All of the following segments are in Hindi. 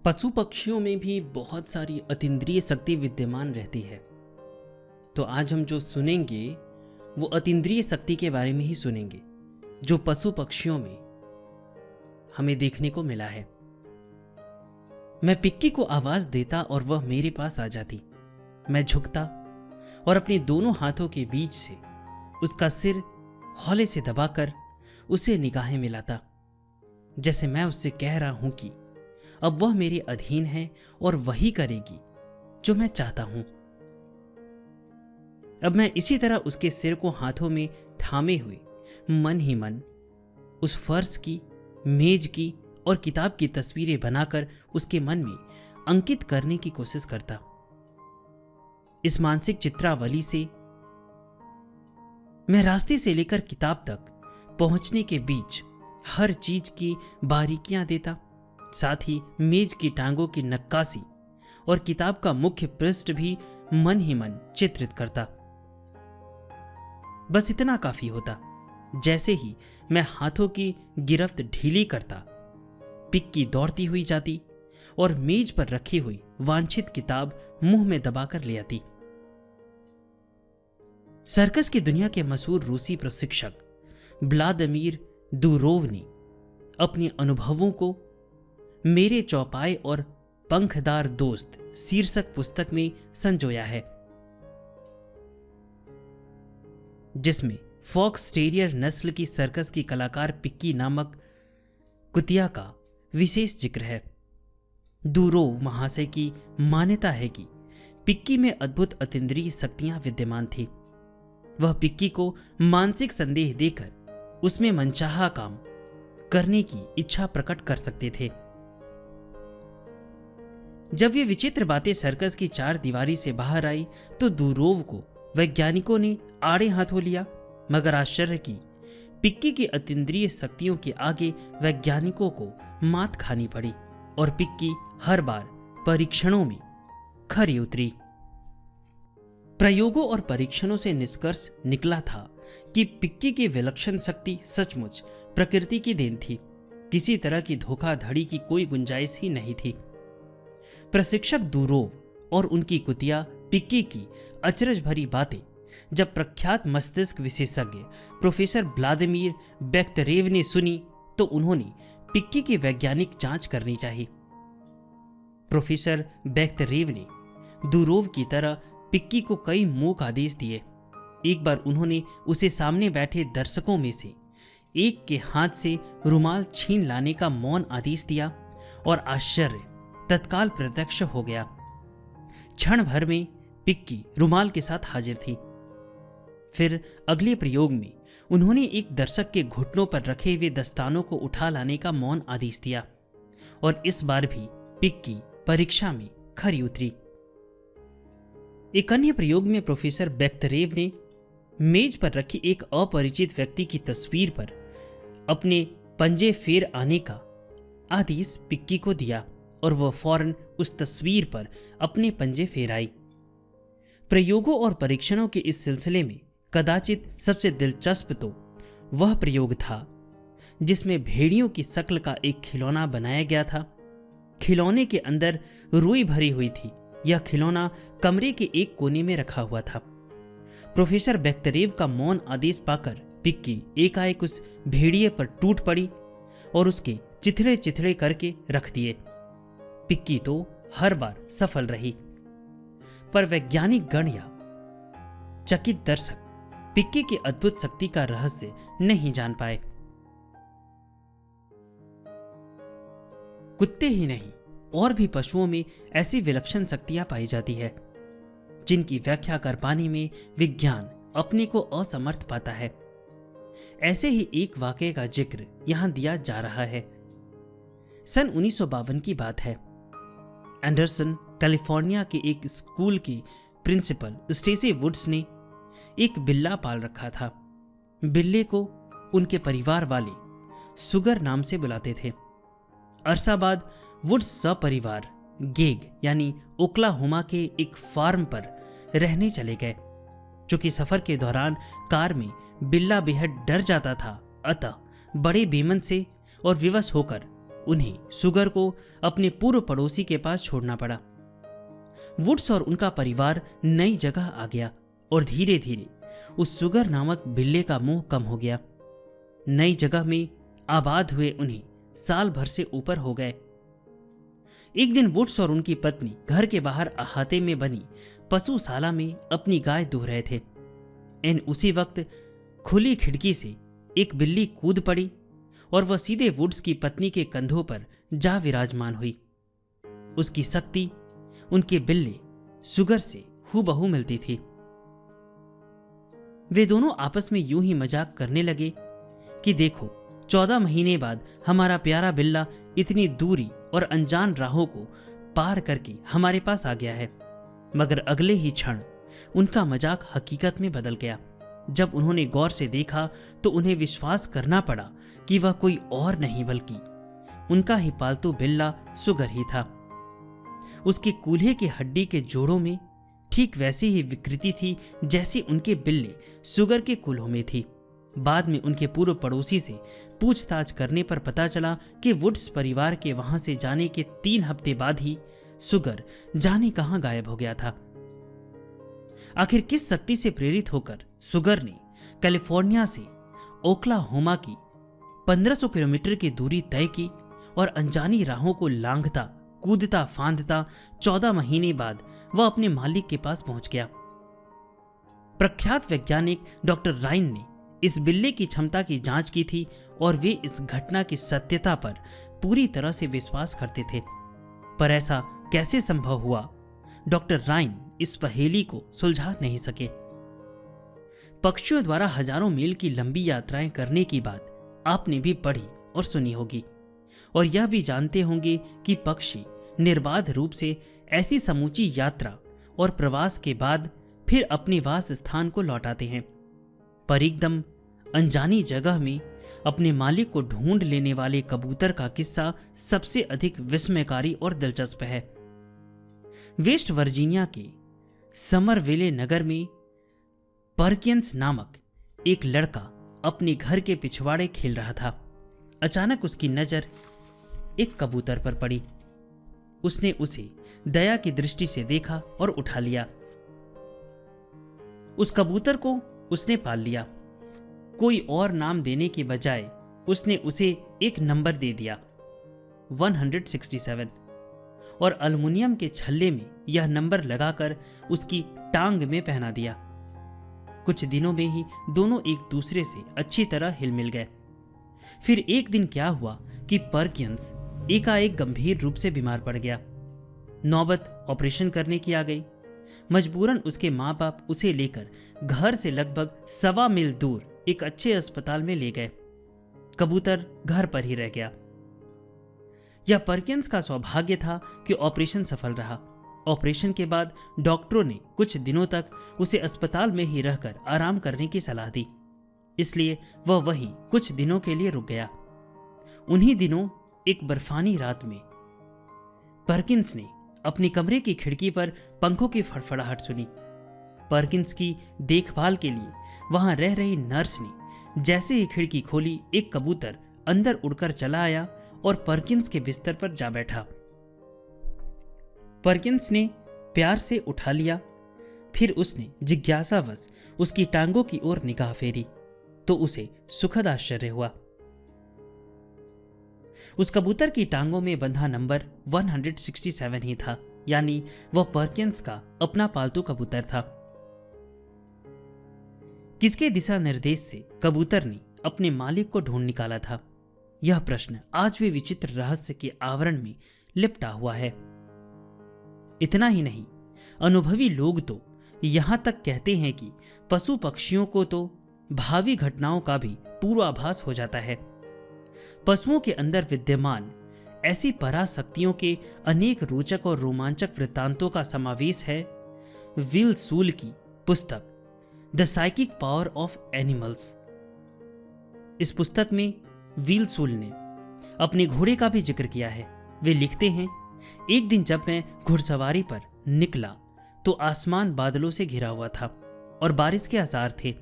पशु पक्षियों में भी बहुत सारी अतीन्द्रिय शक्ति विद्यमान रहती है। तो आज हम जो सुनेंगे वो अतीन्द्रिय शक्ति के बारे में ही सुनेंगे जो पशु पक्षियों में हमें देखने को मिला है। मैं पिक्की को आवाज देता और वह मेरे पास आ जाती। मैं झुकता और अपने दोनों हाथों के बीच से उसका सिर हौले से दबाकर उसे निगाहें मिलाता, जैसे मैं उससे कह रहा हूं कि अब वह मेरे अधीन है और वही करेगी जो मैं चाहता हूं। अब मैं इसी तरह उसके सिर को हाथों में थामे हुए मन ही मन उस फर्श की, मेज की और किताब की तस्वीरें बनाकर उसके मन में अंकित करने की कोशिश करता। इस मानसिक चित्रावली से मैं रास्ते से लेकर किताब तक पहुंचने के बीच हर चीज की बारीकियां देता, साथ ही मेज की टांगों की नक्काशी और किताब का मुख्य पृष्ठ भी मन ही मन चित्रित करता। बस इतना काफी होता। जैसे ही मैं हाथों की गिरफ्त ढीली करता, पिक्की दौड़ती हुई जाती और मेज पर रखी हुई वांछित किताब मुंह में दबाकर ले आती। सर्कस की दुनिया के मशहूर रूसी प्रशिक्षक व्लादिमीर दुरोव ने अपने अनुभवों को मेरे चौपाए और पंखदार दोस्त शीर्षक पुस्तक में संजोया है, जिसमें फॉक्स टेरियर नस्ल की सर्कस की कलाकार पिक्की नामक कुतिया का विशेष जिक्र है। दुरोव महाशय की मान्यता है कि पिक्की में अद्भुत अतीन्द्रिय शक्तियां विद्यमान थी। वह पिक्की को मानसिक संदेह देकर उसमें मनचाहा काम करने की इच्छा प्रकट कर सकते थे। जब ये विचित्र बातें सर्कस की चार दीवारी से बाहर आई तो दुरोव को वैज्ञानिकों ने आड़े हाथों लिया, मगर आश्चर्य की पिक्की की अतीन्द्रिय शक्तियों के आगे वैज्ञानिकों को मात खानी पड़ी और पिक्की हर बार परीक्षणों में खरी उतरी। प्रयोगों और परीक्षणों से निष्कर्ष निकला था कि पिक्की की विलक्षण शक्ति सचमुच प्रकृति की देन थी। किसी तरह की धोखाधड़ी की कोई गुंजाइश ही नहीं थी। प्रशिक्षक दुरोव और उनकी कुतिया पिक्की की अचरज भरी बातें जब प्रख्यात मस्तिष्क विशेषज्ञ प्रोफेसर व्लादिमीर बेख्तरेव ने सुनी तो उन्होंने पिक्की की वैज्ञानिक जांच करनी चाहिए। प्रोफेसर बेख्तरेव ने दुरोव की तरह पिक्की को कई मूक आदेश दिए। एक बार उन्होंने उसे सामने बैठे दर्शकों में से एक के हाथ से रुमाल छीन लाने का मौन आदेश दिया और आश्चर्य तत्काल प्रत्यक्ष हो गया। क्षण भर में पिक्की रुमाल के साथ हाजिर थी। फिर अगले प्रयोग में उन्होंने एक दर्शक के घुटनों पर रखे हुए दस्तानों को उठा लाने का मौन आदेश दिया और इस बार भी पिक्की परीक्षा में खरी उतरी। एक अन्य प्रयोग में प्रोफेसर बेख्तरेव ने मेज पर रखी एक अपरिचित व्यक्ति की तस्वीर पर अपने पंजे फेर आने का आदेश पिक्की को दिया और वह फौरन उस तस्वीर पर अपने पंजे फेर आई। प्रयोगों और परीक्षणों के इस सिलसिले में कदाचित सबसे दिलचस्प तो वह प्रयोग था जिसमें भेड़ियों की शक्ल का एक खिलौना बनाया गया था। खिलौने के अंदर रुई भरी हुई थी। यह खिलौना कमरे के एक कोने में रखा हुआ था। प्रोफेसर बेख्तरेव का मौन आदेश पाकर पिक्की एकाएक उस भेड़िए पर टूट पड़ी और उसके चिथड़े चिथड़े करके रख दिए। पिक्की तो हर बार सफल रही, पर वैज्ञानिक गण या चकित दर्शक पिक्की की अद्भुत शक्ति का रहस्य नहीं जान पाए। कुत्ते ही नहीं और भी पशुओं में ऐसी विलक्षण शक्तियां पाई जाती है जिनकी व्याख्या कर पाने में विज्ञान अपने को असमर्थ पाता है। ऐसे ही एक वाकये का जिक्र यहां दिया जा रहा है। सन 1952 की बात है। एंडरसन कैलिफोर्निया के एक स्कूल की प्रिंसिपल स्टेसी वुड्स ने एक बिल्ला पाल रखा था। बिल्ले को उनके परिवार वाले सुगर नाम से बुलाते थे। अरसा बाद वुड्स सपरिवार गेग यानी ओक्लाहोमा के एक फार्म पर रहने चले गए। चूंकि सफर के दौरान कार में बिल्ला बेहद डर जाता था, अतः बड़े बेमन से और विवश होकर उन्हें सुगर को अपने पूर्व पड़ोसी के पास छोड़ना पड़ा। वुड्स और उनका परिवार नई जगह आ गया और धीरे धीरे उस सुगर नामक बिल्ले का मोह कम हो गया। नई जगह में आबाद हुए उन्हें साल भर से ऊपर हो गए। एक दिन वुड्स और उनकी पत्नी घर के बाहर अहाते में बनी पशुशाला में अपनी गाय दूह रहे थे। उसी वक्त खुली खिड़की से एक बिल्ली कूद पड़ी और वह सीधे वुड्स की पत्नी के कंधों पर जा विराजमान हुई। उसकी शक्ति उनके बिल्ले सुगर से हूबहू मिलती थी। वे दोनों आपस में यूं ही मजाक करने लगे कि देखो, 14 महीने बाद हमारा प्यारा बिल्ला इतनी दूरी और अनजान राहों को पार करके हमारे पास आ गया है। मगर अगले ही क्षण उनका मजाक हकीकत में बदल गया। जब उन्होंने गौर से देखा तो उन्हें विश्वास करना पड़ा कि वह कोई और नहीं बल्कि उनका ही पालतू बिल्ला सुगर ही था। उसके कूल्हे के हड्डी के जोड़ों में ठीक वैसी ही विकृति थी जैसी उनके बिल्ले सुगर के कूल्हों में थी। बाद में उनके पूर्व पड़ोसी से पूछताछ करने पर पता चला कि वुड्स परिवार के वहां से जाने के 3 हफ्ते बाद ही सुगर जाने कहां गायब हो गया था। आखिर किस शक्ति से प्रेरित होकर सुगर ने कैलिफोर्निया से ओक्लाहोमा की 1500 किलोमीटर की दूरी तय की और अनजानी राहों को लांघता कूदता फांदता 14 महीने बाद वह अपने मालिक के पास पहुंच गया। प्रख्यात वैज्ञानिक डॉक्टर राइन ने इस बिल्ले की क्षमता की जांच की थी और वे इस घटना की सत्यता पर पूरी तरह से विश्वास करते थे। पर ऐसा कैसे संभव हुआ, डॉक्टर राइन इस पहेली को सुलझा नहीं सके। पक्षियों द्वारा हजारों मील की लंबी यात्राएं करने की बात आपने भी पढ़ी और सुनी होगी और यह भी जानते होंगे कि पक्षी निर्बाध रूप से ऐसी समूची यात्रा और प्रवास के बाद फिर अपने वास स्थान को लौटाते हैं। पर एकदम अनजानी जगह में अपने मालिक को ढूंढ लेने वाले कबूतर का किस्सा सबसे अधिक विस्मयकारी और दिलचस्प है। वेस्ट वर्जीनिया के समरविले नगर में पर्किंस नामक एक लड़का अपने घर के पिछवाड़े खेल रहा था। अचानक उसकी नजर एक कबूतर पर पड़ी। उसने उसे दया की दृष्टि से देखा और उठा लिया। उस कबूतर को उसने पाल लिया। कोई और नाम देने के बजाय उसने उसे एक नंबर दे दिया, 167, और एल्युमिनियम के छल्ले में यह नंबर लगाकर उसकी टांग में पहना दिया। कुछ दिनों में ही दोनों एक दूसरे से अच्छी तरह हिल मिल गए। फिर एक दिन क्या हुआ कि पर्किंस एकाएक गंभीर रूप से बीमार पड़ गया। नौबत ऑपरेशन करने की आ गई। मजबूरन उसके माँ बाप उसे लेकर घर से लगभग 1.25 मील दूर एक अच्छे अस्पताल में ले गए। कबूतर घर पर ही रह गया। यह पर्किंस का सौभाग्य था कि ऑपरेशन सफल रहा। ऑपरेशन के बाद डॉक्टरों ने कुछ दिनों तक उसे अस्पताल में ही रहकर आराम करने की सलाह दी, इसलिए वह वहीं कुछ दिनों के लिए रुक गया। उन्हीं दिनों एक बर्फानी रात में पर्किंस ने अपने कमरे की खिड़की पर पंखों की फड़फड़ाहट सुनी। पर्किंस की देखभाल के लिए वहां रह रही नर्स ने जैसे ही खिड़की खोली, एक कबूतर अंदर उड़कर चला आया और पर्किंस के बिस्तर पर जा बैठा। पर्किंस ने प्यार से उठा लिया। फिर उसने जिज्ञासावश उसकी टांगों की ओर निगाह फेरी तो उसे सुखद आश्चर्य हुआ। उस कबूतर की टांगों में बंधा नंबर 167 ही था, यानी वह पर्किंस का अपना पालतू कबूतर था। किसके दिशा निर्देश से कबूतर ने अपने मालिक को ढूंढ निकाला था, यह प्रश्न आज भी विचित्र रहस्य के आवरण में लिपटा हुआ है। इतना ही नहीं, अनुभवी लोग तो यहां तक कहते हैं कि पशु पक्षियों को तो भावी घटनाओं का भी पूर्वाभास हो जाता है। पशुओं के अंदर विद्यमान ऐसी पराशक्तियों के अनेक रोचक और रोमांचक वृत्तांतों का समावेश है विल सूल की पुस्तक the psychic power of animals. इस पुस्तक में विल सूल ने अपने घोड़े का भी जिक्र किया है। वे लिखते हैं, एक दिन जब मैं घुड़सवारी पर निकला तो आसमान बादलों से घिरा हुआ था और बारिश के आसार थे।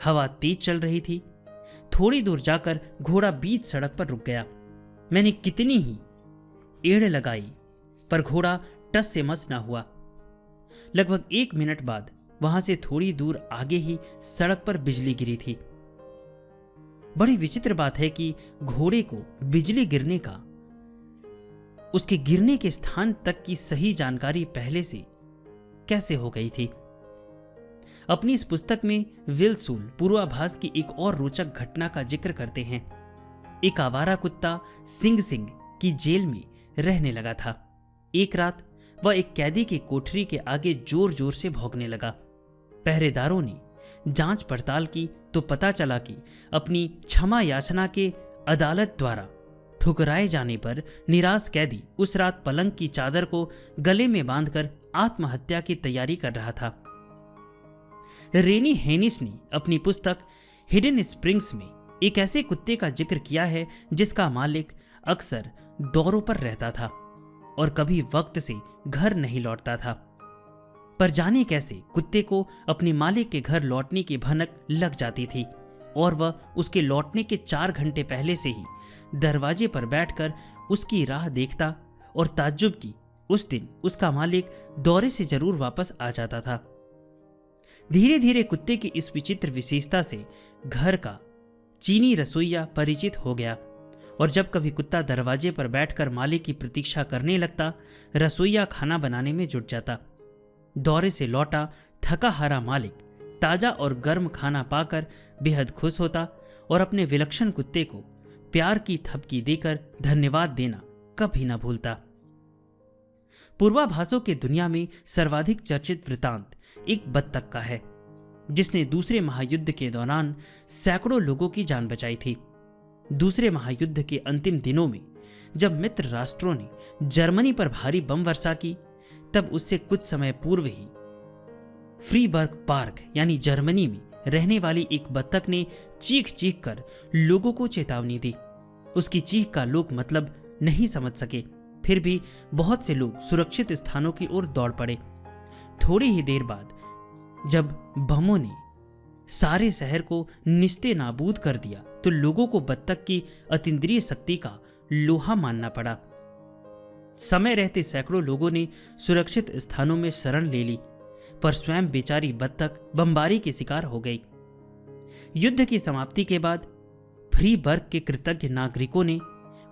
हवा तेज चल रही थी। थोड़ी दूर जाकर घोड़ा बीच सड़क पर रुक गया। मैंने कितनी ही एड़ लगाई पर घोड़ा टस से मस ना हुआ। लगभग 1 मिनट बाद वहां से थोड़ी दूर आगे ही सड़क पर बिजली गिरी थी। बड़ी विचित्र बात है कि घोड़े को बिजली गिरने का, उसके गिरने के स्थान तक की सही जानकारी पहले से कैसे हो गई थी। अपनी इस पुस्तक में विल्सूल पूर्वाभास की एक और रोचक घटना का जिक्र करते हैं। एक आवारा कुत्ता सिंग सिंग की जेल में रहने लगा था। एक रात वह एक कैदी की कोठरी के आगे जोर जोर से भौंकने लगा। पहरेदारों ने जांच पड़ताल की तो पता चला कि अपनी क्षमा याचना के अदालत द्वारा ठुकराए जाने पर निराश कैदी उस रात पलंग की चादर को गले में बांधकर आत्महत्या की तैयारी कर रहा था। रेनी हेनिस ने अपनी पुस्तक हिडन स्प्रिंग्स में एक ऐसे कुत्ते का जिक्र किया है जिसका मालिक अक्सर दौरों पर रहता था और कभी वक्त से घर नहीं लौटता था। पर जाने कैसे कुत्ते को अपने मालिक के घर लौटने की भनक लग जाती थी और वह उसके लौटने के 4 घंटे पहले से ही दरवाजे पर बैठकर उसकी राह देखता और ताज्जुब की उस दिन उसका मालिक दौरे से जरूर वापस आ जाता था। धीरे धीरे कुत्ते की इस विचित्र विशेषता से घर का चीनी रसोइया परिचित हो गया और जब कभी कुत्ता दरवाजे पर बैठकर मालिक की प्रतीक्षा करने लगता, रसोइया खाना बनाने में जुट जाता। दौरे से लौटा थका हारा मालिक ताजा और गर्म खाना पाकर बेहद खुश होता और अपने विलक्षण कुत्ते को प्यार की थपकी देकर धन्यवाद देना कभी न भूलता। पूर्वाभासों की दुनिया में सर्वाधिक चर्चित वृतांत एक बत्तख का है जिसने दूसरे महायुद्ध के दौरान सैकड़ों लोगों की जान बचाई थी। दूसरे महायुद्ध के अंतिम दिनों में जब मित्र राष्ट्रों ने जर्मनी पर भारी बम वर्षा की, तब उससे कुछ समय पूर्व ही फ्रीबर्ग पार्क यानी जर्मनी में रहने वाली एक बत्तख ने चीख चीख कर लोगों को चेतावनी दी। उसकी चीख का लोग मतलब नहीं समझ सके, फिर भी बहुत से लोग सुरक्षित स्थानों की ओर दौड़ पड़े। थोड़ी ही देर बाद जब बमों ने सारे शहर को निस्ते नाबूद कर दिया तो लोगों को बत्तख की अतीन्द्रिय शक्ति का लोहा मानना पड़ा। समय रहते सैकड़ों लोगों ने सुरक्षित स्थानों में शरण ले ली, पर स्वयं बेचारी बत्तख बमबारी के शिकार हो गई। युद्ध की समाप्ति के बाद फ्रीबर्ग के कृतज्ञ नागरिकों ने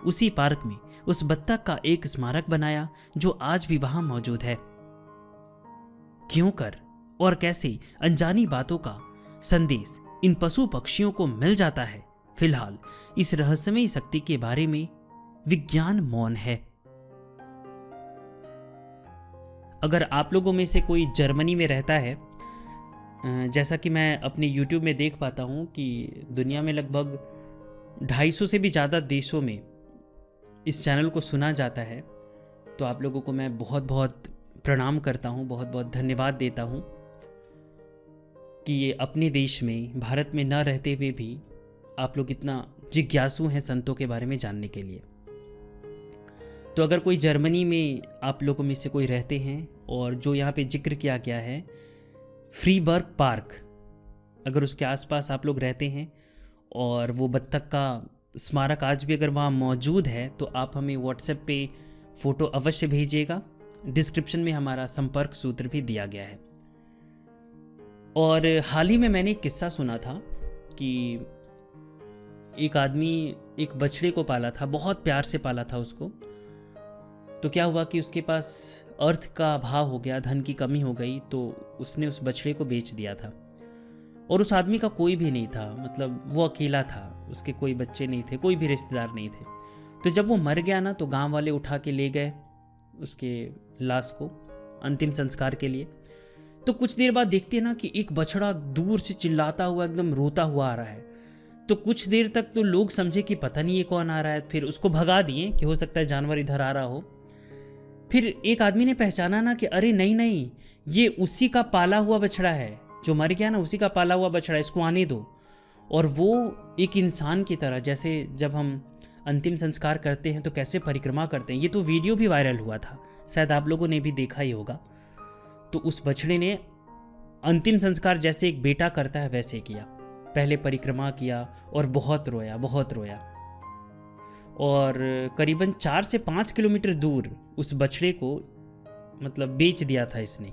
उसी पार्क में उस बत्तख का एक स्मारक बनाया जो आज भी वहां मौजूद है। क्यों कर और कैसे अनजानी बातों का संदेश इन पशु पक्षियों को मिल जाता है, फिलहाल इस रहस्यमयी शक्ति के बारे में विज्ञान मौन है। अगर आप लोगों में से कोई जर्मनी में रहता है, जैसा कि मैं अपने YouTube में देख पाता हूँ कि दुनिया में लगभग 250 से भी ज़्यादा देशों में इस चैनल को सुना जाता है, तो आप लोगों को मैं बहुत बहुत प्रणाम करता हूँ, बहुत बहुत धन्यवाद देता हूँ कि ये अपने देश में, भारत में न रहते हुए भी आप लोग इतना जिज्ञासु हैं संतों के बारे में जानने के लिए। तो अगर कोई जर्मनी में आप लोगों में से कोई रहते हैं और जो यहाँ पे जिक्र किया गया है फ्रीबर्ग पार्क, अगर उसके आसपास आप लोग रहते हैं और वो बत्तख का स्मारक आज भी अगर वहाँ मौजूद है, तो आप हमें व्हाट्सएप पे फ़ोटो अवश्य भेजिएगा। डिस्क्रिप्शन में हमारा संपर्क सूत्र भी दिया गया है। और हाल ही में मैंने एक किस्सा सुना था कि एक आदमी एक बछड़े को पाला था, बहुत प्यार से पाला था उसको। तो क्या हुआ कि उसके पास अर्थ का अभाव हो गया, धन की कमी हो गई, तो उसने उस बछड़े को बेच दिया था। और उस आदमी का कोई भी नहीं था, मतलब वो अकेला था, उसके कोई बच्चे नहीं थे, कोई भी रिश्तेदार नहीं थे। तो जब वो मर गया ना, तो गांव वाले उठा के ले गए उसके लाश को अंतिम संस्कार के लिए। तो कुछ देर बाद देखते हैं ना कि एक बछड़ा दूर से चिल्लाता हुआ, एकदम रोता हुआ आ रहा है। तो कुछ देर तक तो लोग समझे कि पता नहीं ये कौन आ रहा है, फिर उसको भगा दिए कि हो सकता है जानवर इधर आ रहा हो। फिर एक आदमी ने पहचाना ना कि अरे नहीं नहीं, ये उसी का पाला हुआ बछड़ा है, जो मर गया ना उसी का पाला हुआ बछड़ा, इसको आने दो। और वो एक इंसान की तरह, जैसे जब हम अंतिम संस्कार करते हैं तो कैसे परिक्रमा करते हैं, ये तो वीडियो भी वायरल हुआ था, शायद आप लोगों ने भी देखा ही होगा। तो उस बछड़े ने अंतिम संस्कार जैसे एक बेटा करता है वैसे किया, पहले परिक्रमा किया और बहुत रोया, बहुत रोया। और करीबन 4 से 5 किलोमीटर दूर उस बछड़े को मतलब बेच दिया था इसने।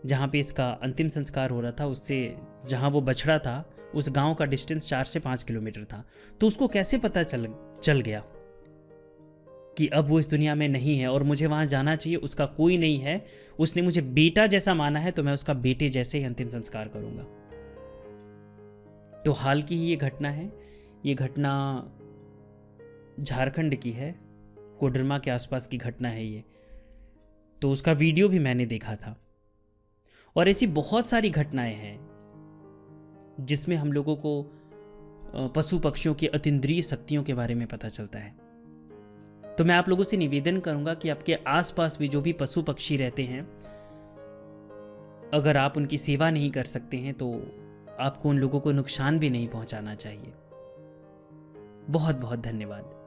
जहाँ पे इसका अंतिम संस्कार हो रहा था, उससे जहाँ वो बछड़ा था उस गांव का डिस्टेंस 4 से 5 किलोमीटर था। तो उसको कैसे पता चल गया कि अब वो इस दुनिया में नहीं है और मुझे वहाँ जाना चाहिए, उसका कोई नहीं है, उसने मुझे बेटा जैसा माना है तो मैं उसका बेटे जैसे ही अंतिम संस्कार करूँगा। तो हाल की ही ये घटना है। ये घटना झारखंड की है, कोडरमा के आसपास की घटना है ये। तो उसका वीडियो भी मैंने देखा था। और ऐसी बहुत सारी घटनाएं हैं जिसमें हम लोगों को पशु पक्षियों की अतीन्द्रिय शक्तियों के बारे में पता चलता है। तो मैं आप लोगों से निवेदन करूंगा कि आपके आसपास भी जो भी पशु पक्षी रहते हैं, अगर आप उनकी सेवा नहीं कर सकते हैं तो आपको उन लोगों को नुकसान भी नहीं पहुंचाना चाहिए। बहुत बहुत धन्यवाद।